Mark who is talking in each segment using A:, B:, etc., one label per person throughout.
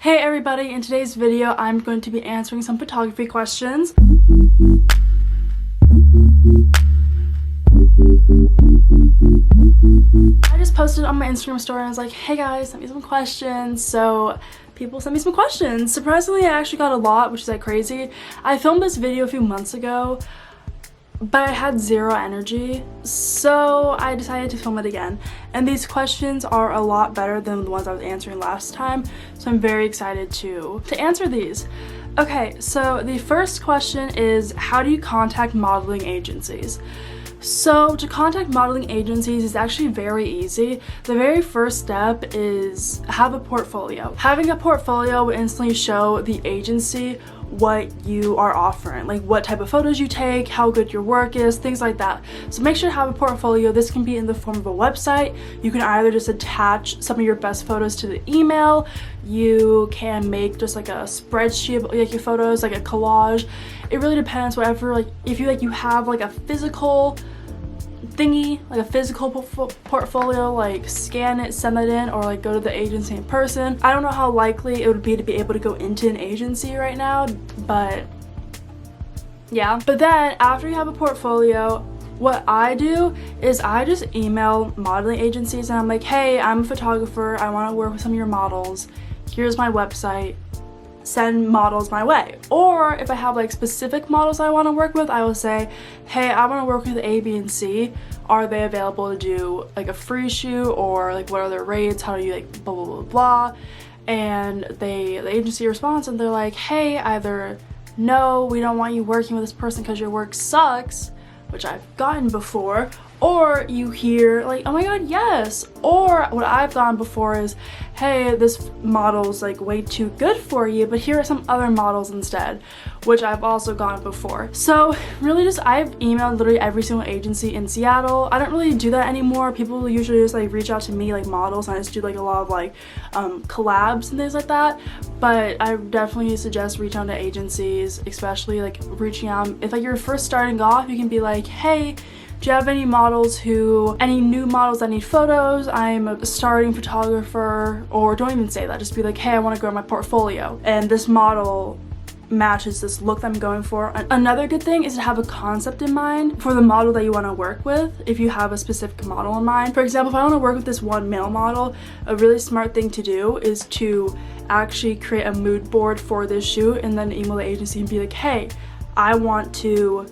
A: Hey everybody, in today's video I'm going to be answering some photography questions. I just posted on my Instagram story and I was like, hey guys, send me some questions. So people sent me some questions. Surprisingly, I actually got a lot, which is like crazy. I filmed this video a few months ago, but I had zero energy, so I decided to film it again. And these questions are a lot better than the ones I was answering last time, so I'm very excited to answer these. Okay, so the first question is, how do you contact modeling agencies? So to contact modeling agencies is actually very easy. The very first step is have a portfolio. Having a portfolio will instantly show the agency what you are offering, like what type of photos you take, how good your work is, things like that. So make sure to have a portfolio. This can be in the form of a website. You can either just attach some of your best photos to the email. You can make just like a spreadsheet of like your photos, like a collage. It really depends. Whatever, like if you have like a physical thingy, like a physical portfolio, like scan it, send that in, or like go to the agency in person. I don't know how likely it would be to be able to go into an agency right now, but yeah. But then after you have a portfolio, what I do is I just email modeling agencies and I'm like, hey, I'm a photographer, I want to work with some of your models, here's my website, send models my way. Or if I have like specific models I want to work with, I will say, hey, I want to work with A, B, and C. Are they available to do like a free shoot, or like what are their rates, how do you like blah blah blah blah. And the agency responds and they're like, hey, either no, we don't want you working with this person because your work sucks, which I've gotten before, or you hear like, oh my god, yes. Or what I've gotten before is, hey, this model's like way too good for you, but here are some other models instead, which I've also gotten before. So really just, I've emailed literally every single agency in Seattle. I don't really do that anymore. People usually just like reach out to me, like models, and I just do like a lot of like collabs and things like that. But I definitely suggest reaching out to agencies, especially like reaching out if like you're first starting off. You can be like, hey, do you have any new models that need photos? I'm a starting photographer. Or don't even say that, just be like, hey, I want to grow my portfolio and this model matches this look that I'm going for. Another good thing is to have a concept in mind for the model that you want to work with, if you have a specific model in mind. For example, if I want to work with this one male model, a really smart thing to do is to actually create a mood board for this shoot and then email the agency and be like, hey, I want to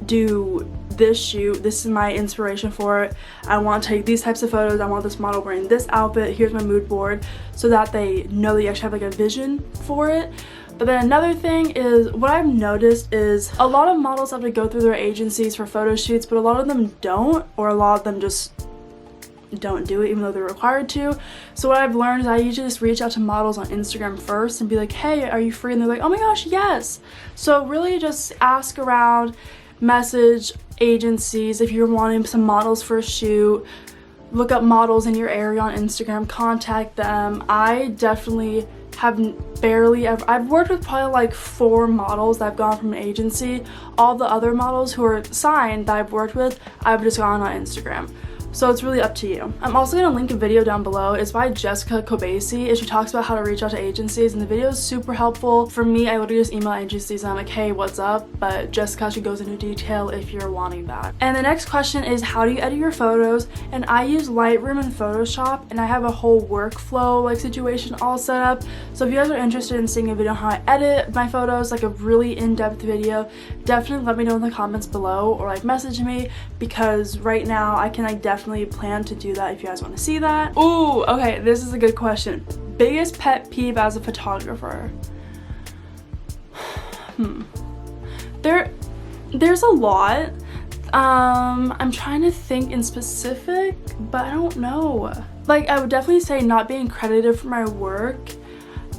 A: do this shoot, this is my inspiration for it, I want to take these types of photos, I want this model wearing this outfit, here's my mood board, so that they know that you actually have like a vision for it. But then another thing is, what I've noticed is a lot of models have to go through their agencies for photo shoots, but a lot of them don't, or a lot of them just don't do it even though they're required to. So what I've learned is I usually just reach out to models on Instagram first and be like, hey, are you free? And they're like, oh my gosh, yes. So really just ask around, message agencies if you're wanting some models for a shoot, look up models in your area on Instagram, contact them. I definitely have I've worked with probably like 4 models that I've gone from an agency. All the other models who are signed that I've worked with, I've just gone on Instagram. So it's really up to you. I'm also going to link a video down below. It's by Jessica Kobasi, and she talks about how to reach out to agencies, and the video is super helpful. For me, I literally just email agencies and I'm like, hey, what's up? But Jessica, she goes into detail if you're wanting that. And the next question is, how do you edit your photos? And I use Lightroom and Photoshop, and I have a whole workflow like situation all set up. So if you guys are interested in seeing a video on how I edit my photos, like a really in-depth video, definitely let me know in the comments below, or like message me, because right now I can like definitely plan to do that if you guys want to see that. Ooh, okay, this is a good question. Biggest pet peeve as a photographer? There's a lot. I'm trying to think in specific, but I don't know. Like, I would definitely say not being credited for my work.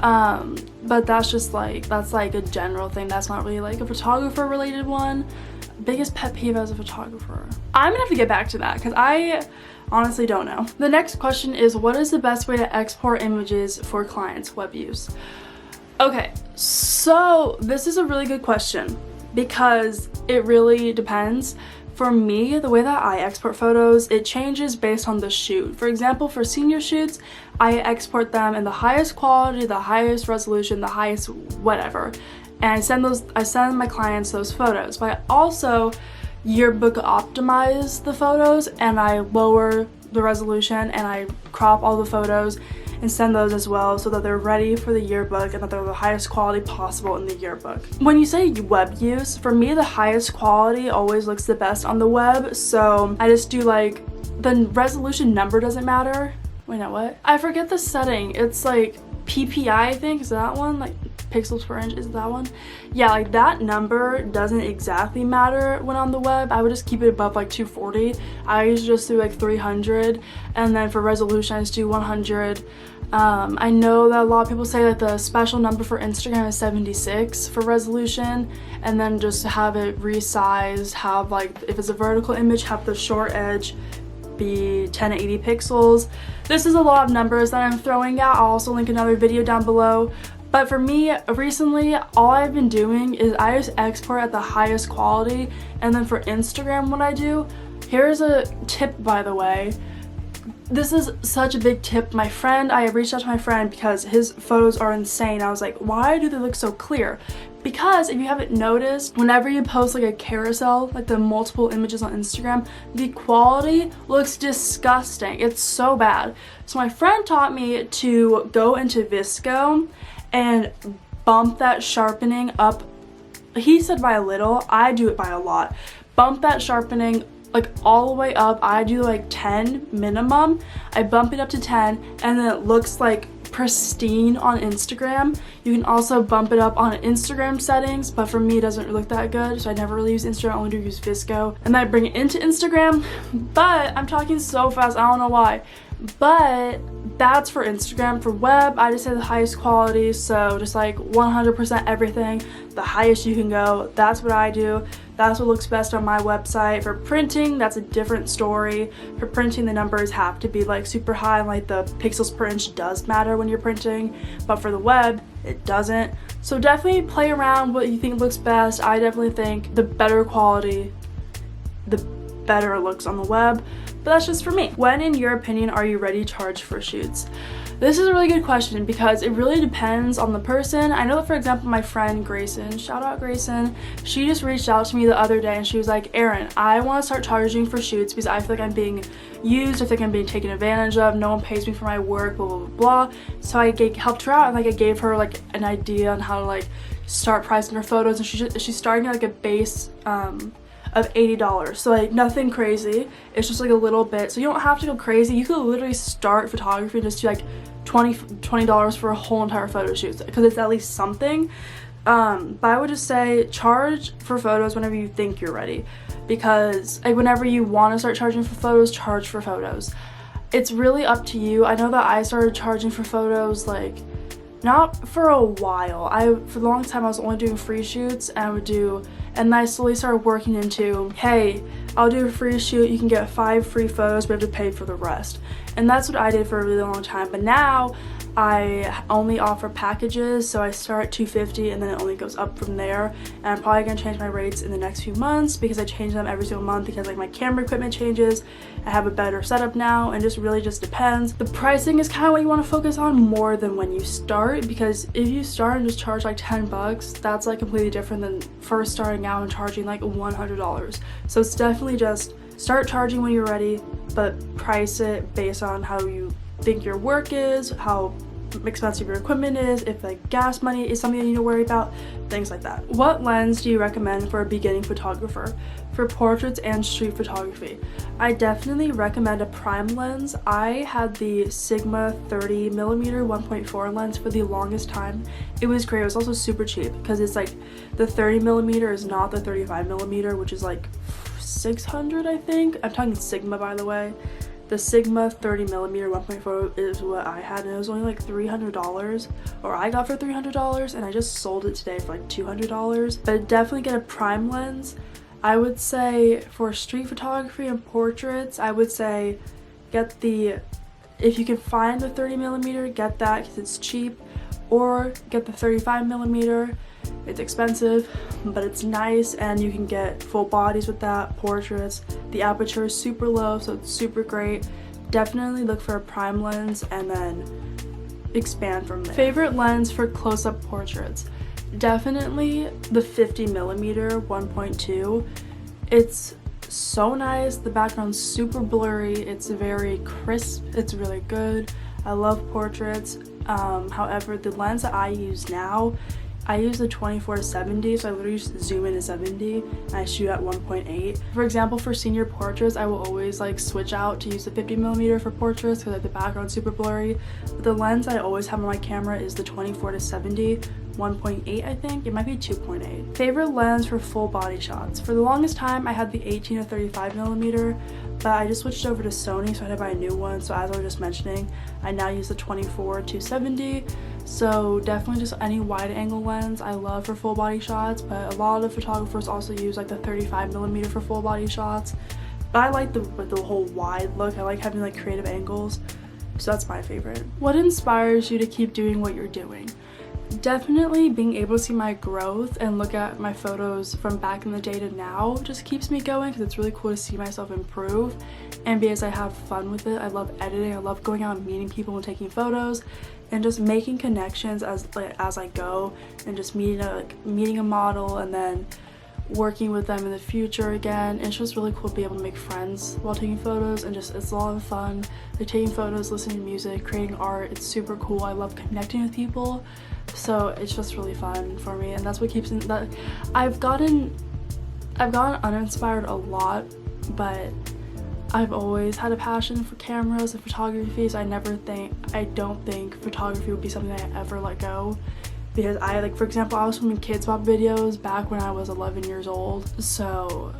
A: But that's just like, that's like a general thing. That's not really like a photographer related one. Biggest pet peeve as a photographer? I'm gonna have to get back to that because I honestly don't know. The next question is, what is the best way to export images for clients' web use? Okay, so this is a really good question because it really depends. For me, the way that I export photos, it changes based on the shoot. For example, for senior shoots, I export them in the highest quality, the highest resolution, the highest whatever. And I send my clients those photos. But I also yearbook optimize the photos, and I lower the resolution and I crop all the photos and send those as well so that they're ready for the yearbook and that they're the highest quality possible in the yearbook. When you say web use, for me the highest quality always looks the best on the web, so I just do like, the resolution number doesn't matter. Wait, no, what? I forget the setting. It's like PPI, I think, is that one? Like pixels per inch, is that one? Yeah, like that number doesn't exactly matter when on the web. I would just keep it above like 240. I usually just do like 300, and then for resolution I just do 100. I know that a lot of people say that the special number for Instagram is 76 for resolution, and then just have it resized, have like, if it's a vertical image, have the short edge be 1080 pixels. This is a lot of numbers that I'm throwing out. I'll also link another video down below. But for me, recently, all I've been doing is I just export at the highest quality, and then for Instagram, what I do, here's a tip, by the way. This is such a big tip. I reached out to my friend because his photos are insane. I was like, why do they look so clear? Because if you haven't noticed, whenever you post like a carousel, like the multiple images on Instagram, the quality looks disgusting. It's so bad. So my friend taught me to go into VSCO and bump that sharpening up. He said by a little, I do it by a lot. Bump that sharpening like all the way up. I do like 10 minimum. I bump it up to 10, and then it looks like pristine on Instagram. You can also bump it up on Instagram settings, but for me it doesn't look that good, so I never really use Instagram. I only do use VSCO, and then I bring it into Instagram. But I'm talking so fast, I don't know why. But that's for Instagram. For web, I just say the highest quality, so just like 100% everything, the highest you can go. That's what I do. That's what looks best on my website. For printing, that's a different story. For printing, the numbers have to be like super high, like the pixels per inch does matter when you're printing, but for the web, it doesn't. So definitely play around what you think looks best. I definitely think the better quality, the better it looks on the web, but that's just for me. When, in your opinion, are you ready to charge for shoots? This is a really good question because it really depends on the person. I know that, for example, my friend Grayson, shout out Grayson, she just reached out to me the other day and she was like, Erin, I want to start charging for shoots because I feel like I'm being used, I think I'm being taken advantage of, no one pays me for my work, blah, blah, blah, blah. So I helped her out, and like I gave her like an idea on how to like start pricing her photos, and she's starting at like a base of $80, so like nothing crazy. It's just like a little bit, so you don't have to go crazy. You could literally start photography and just do like $20 for a whole entire photo shoot, because it's at least something. But I would just say charge for photos whenever you think you're ready, because like whenever you want to start charging for photos, charge for photos. It's really up to you. I know that I started charging for photos like not for a while. For a long time I was only doing free shoots, and I slowly started working into, hey, I'll do a free shoot, you can get 5 free photos, but you have to pay for the rest. And that's what I did for a really long time. But now I only offer packages, so I start at $250 and then it only goes up from there. And I'm probably gonna change my rates in the next few months because I change them every single month because like my camera equipment changes, I have a better setup now, and really just depends. The pricing is kind of what you want to focus on more than when you start, because if you start and just charge like $10, that's like completely different than first starting out and charging like $100. So it's definitely just start charging when you're ready, but price it based on how you think your work is, how expensive your equipment is, if like gas money is something you need to worry about, things like that. What lens do you recommend for a beginning photographer? For portraits and street photography, I definitely recommend a prime lens. I had the Sigma 30mm 1.4 lens for the longest time. It was great. It was also super cheap because it's like the 30mm is not the 35mm, which is like 600, I think. I'm talking Sigma, by the way. The Sigma 30mm 1.4 is what I had, and it was only like $300, or I got for $300, and I just sold it today for like $200. But definitely get a prime lens. I would say for street photography and portraits, I would say get if you can find the 30mm, get that because it's cheap, or get the 35mm. It's expensive, but it's nice, and you can get full bodies with that, portraits. The aperture is super low, so it's super great. Definitely look for a prime lens and then expand from there. Favorite lens for close-up portraits? Definitely the 50mm 1.2. It's so nice. The background's super blurry. It's very crisp. It's really good. I love portraits. However, the lens that I use now, I use the 24-70, so I literally just zoom in to 70 and I shoot at 1.8. For example, for senior portraits, I will always like switch out to use the 50mm for portraits because like, the background's super blurry. But the lens I always have on my camera is the 24-70, 1.8 I think. It might be 2.8. Favorite lens for full body shots? For the longest time, I had the 18-35mm, but I just switched over to Sony, so I had to buy a new one. So as I was just mentioning, I now use the 24-70. So definitely just any wide angle lens I love for full body shots, but a lot of photographers also use like the 35mm for full body shots. But I like the whole wide look. I like having like creative angles, so that's my favorite. What inspires you to keep doing what you're doing? Definitely being able to see my growth and look at my photos from back in the day to now just keeps me going, because it's really cool to see myself improve, and because I have fun with it. I love editing. I love going out and meeting people and taking photos and just making connections as I go, and just meeting a model and then working with them in the future again. It's just really cool to be able to make friends while taking photos, and just it's a lot of fun. Like taking photos, listening to music, creating art, it's super cool. I love connecting with people, so it's just really fun for me, and that's what keeps that. I've gotten uninspired a lot, but I've always had a passion for cameras and photography, so I don't think photography would be something I ever let go. Because for example, I was filming Kids Bop videos back when I was 11 years old, so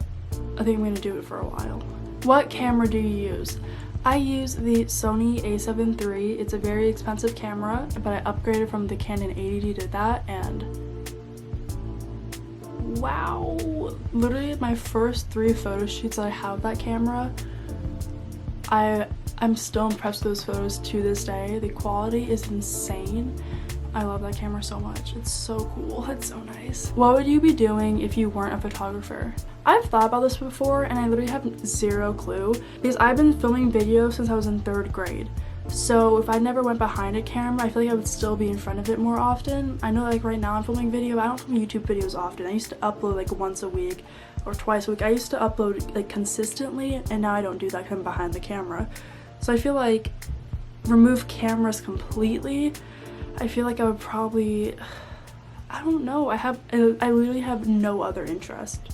A: I think I'm gonna do it for a while. What camera do you use? I use the Sony a7 III. It's a very expensive camera, but I upgraded from the Canon 80D to that, and wow, literally my first 3 photo shoots that I have that camera, I'm still impressed with those photos to this day. The quality is insane. I love that camera so much. It's so cool. It's so nice. What would you be doing if you weren't a photographer? I've thought about this before, and I literally have zero clue, because I've been filming videos since I was in 3rd grade. So if I never went behind a camera, I feel like I would still be in front of it more often. I know like right now I'm filming video, but I don't film YouTube videos often. I used to upload like once a week or twice a week. I used to upload like consistently, and now I don't do that because I'm behind the camera. So I feel like remove cameras completely, I feel like I would probably, I don't know, I literally have no other interest.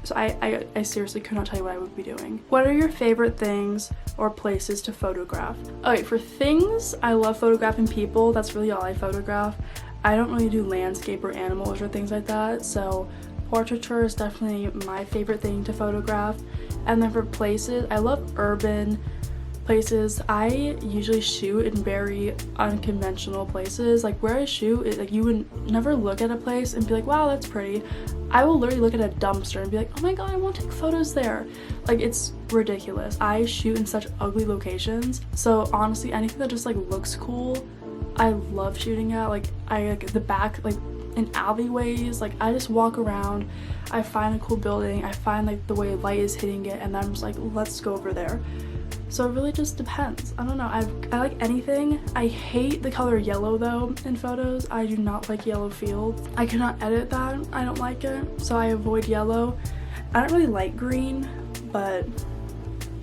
A: So I seriously could not tell you what I would be doing. What are your favorite things or places to photograph? Okay, for things, I love photographing people. That's really all I photograph. I don't really do landscape or animals or things like that, so portraiture is definitely my favorite thing to photograph. And then for places, I love urban places. I usually shoot in very unconventional places. Like where I shoot, like you would never look at a place and be like, wow, that's pretty. I will literally look at a dumpster and be like, oh my god, I want to take photos there. Like it's ridiculous. I shoot in such ugly locations, so honestly anything that just like looks cool, I love shooting at. Like the back, like in alleyways, like I just walk around, I find a cool building, I find like the way light is hitting it, and then I'm just like, let's go over there. So it really just depends. I don't know. I like anything. I hate the color yellow though in photos. I do not like yellow fields. I cannot edit that. I don't like it. So I avoid yellow. I don't really like green, but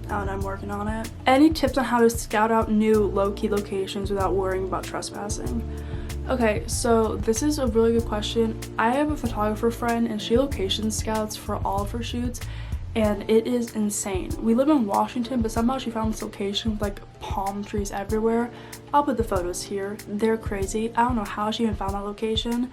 A: I don't know, I'm working on it. Any tips on how to scout out new low-key locations without worrying about trespassing? Okay, so this is a really good question. I have a photographer friend, and she location scouts for all of her shoots, and it is insane. We live in Washington, but somehow she found this location with like palm trees everywhere. I'll put the photos here. They're crazy. I don't know how she even found that location,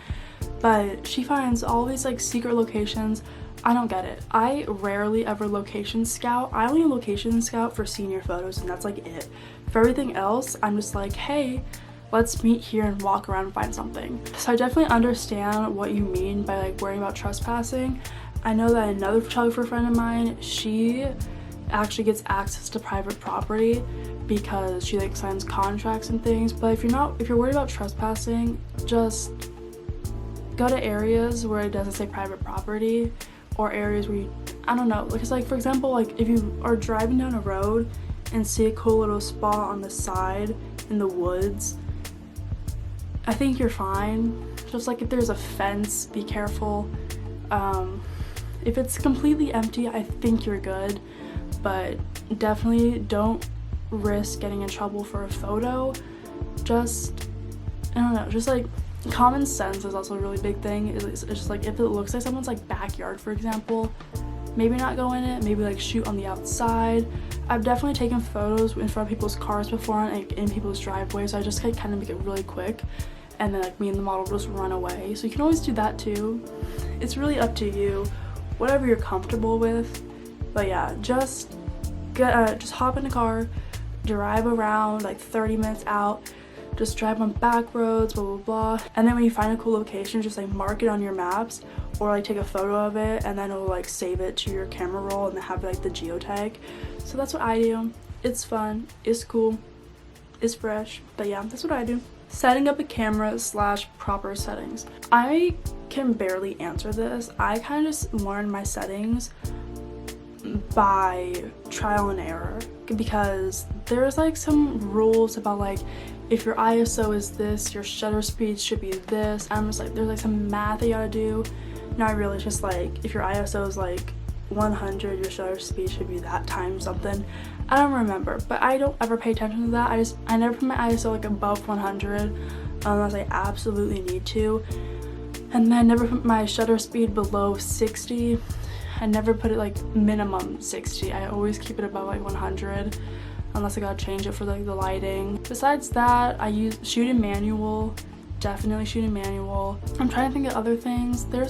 A: but she finds all these like secret locations. I don't get it. I rarely ever location scout. I only location scout for senior photos, and that's like it. For everything else, I'm just like, hey, let's meet here and walk around and find something. So I definitely understand what you mean by like worrying about trespassing. I know that another photographer friend of mine, she actually gets access to private property because she like signs contracts and things. But if you're worried about trespassing, just go to areas where it doesn't say private property, or areas where you, I don't know, because like for example, like if you are driving down a road and see a cool little spot on the side in the woods, I think you're fine. Just like if there's a fence, be careful. If it's completely empty, I think you're good, but definitely don't risk getting in trouble for a photo. Just, I don't know, just like common sense is also a really big thing. It's just like if it looks like someone's like backyard, for example, maybe not go in it, maybe like shoot on the outside. I've definitely taken photos in front of people's cars before and like, in people's driveways, so I just like kind of make it really quick, and then like me and the model just run away. So you can always do that too. It's really up to you, whatever you're comfortable with. But yeah, just hop in the car, drive around like 30 minutes out, just drive on back roads, blah blah blah, and then when you find a cool location, just like mark it on your maps or like take a photo of it, and then it'll like save it to your camera roll and then have like the geotag. So that's what I do. It's fun, it's cool, it's fresh, but yeah, that's what I do. Setting up a camera / proper settings. I can barely answer this. I kind of just learned my settings by trial and error, because there's like some rules about like if your ISO is this, your shutter speed should be this. I'm just like, there's like some math that you gotta do. Not really, just like if your ISO is like 100, your shutter speed should be that times something. I don't remember, but I don't ever pay attention to that. I never put my ISO like above 100 unless I absolutely need to, and then I never put my shutter speed below 60. I never put it like minimum 60. I always keep it above like 100 unless I gotta change it for like the lighting. Besides that, I shoot in manual. Definitely shoot in manual. I'm trying to think of other things. There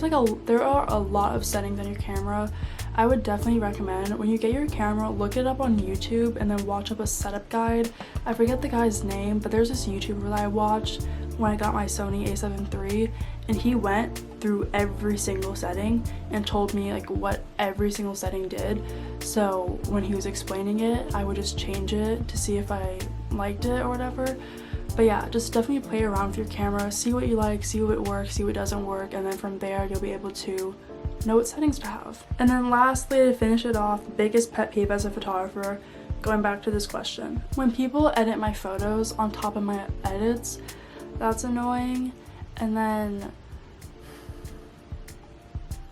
A: are a lot of settings on your camera. I would definitely recommend when you get your camera, look it up on YouTube and then watch up a setup guide. I forget the guy's name, but there's this YouTuber that I watched when I got my Sony a7 III, and he went through every single setting and told me like what every single setting did. So when he was explaining it, I would just change it to see if I liked it or whatever. But yeah, just definitely play around with your camera, see what you like, see what works, see what doesn't work, and then from there you'll be able to know what settings to have. And then lastly, to finish it off, biggest pet peeve as a photographer, going back to this question. When people edit my photos on top of my edits, that's annoying. And then,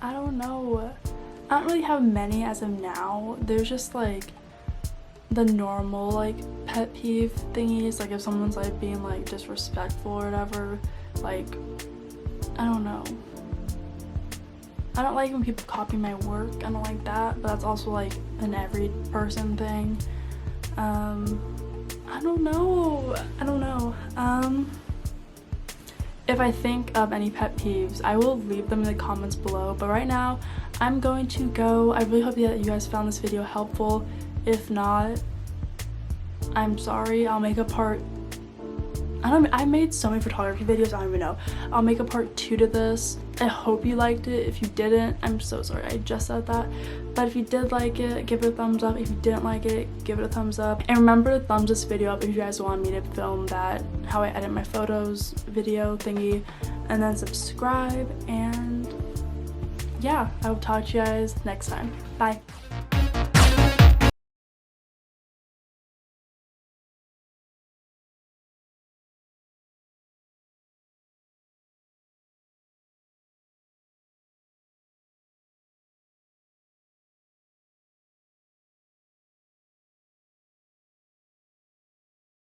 A: I don't know, I don't really have many as of now. There's just like the normal like pet peeve thingies, like if someone's like being like disrespectful or whatever, like I don't know. I don't like when people copy my work. I don't like that, but that's also like an every person thing. I don't know. If I think of any pet peeves, I will leave them in the comments below, but right now I'm going to go. I really hope that you guys found this video helpful. If not, I'm sorry. I'll make a part. I made so many photography videos, I don't even know. I'll make a part 2 to this. I hope you liked it. If you didn't, I'm so sorry I just said that. But if you did like it, give it a thumbs up. If you didn't like it, give it a thumbs up. And remember to thumbs this video up if you guys want me to film that how I edit my photos video thingy. And then subscribe, and yeah, I will talk to you guys next time. Bye.